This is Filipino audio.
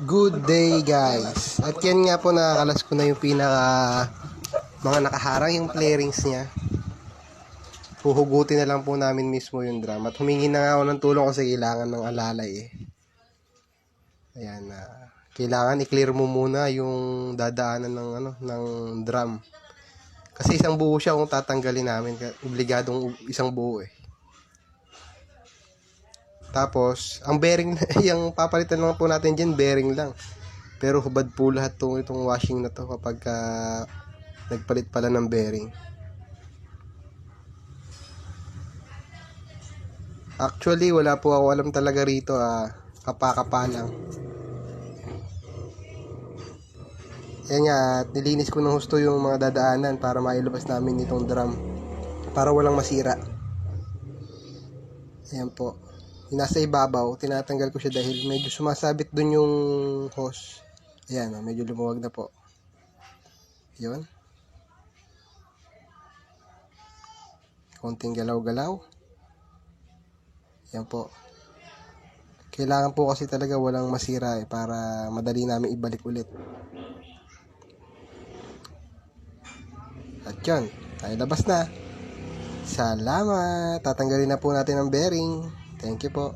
Good day guys. At yan nga po, nakakalas ko na yung mga nakaharang yung flarings niya. Huhugutin na lang po namin mismo yung drum. At humingi na nga ako ng tulong kasi kailangan ng alalay eh. Ayan, kailangan i-clear mo muna yung dadaanan ng drum. Kasi isang buo siya kung tatanggalin namin. Obligadong isang buo eh. Tapos, ang bearing, yung papalitan lang po natin dyan, bearing lang. Pero hubad po lahat itong washing na to kapag nagpalit pala ng bearing. Actually, wala po ako alam talaga rito. Kapa-kapa lang. Yan nga, nilinis ko ng husto yung mga dadaanan para mailabas namin itong drum. Para walang masira. Ayan po. Yung nasa ibabaw, tinatanggal ko siya dahil medyo sumasabit dun yung hose. Ayan, medyo lumuwag na po. Yun. Konting galaw-galaw. Yan po. Kailangan po kasi talaga walang masira para madali namin ibalik ulit. At yun, tayo labas na. Salamat! Tatanggalin na po natin ang bearing. Thank you po.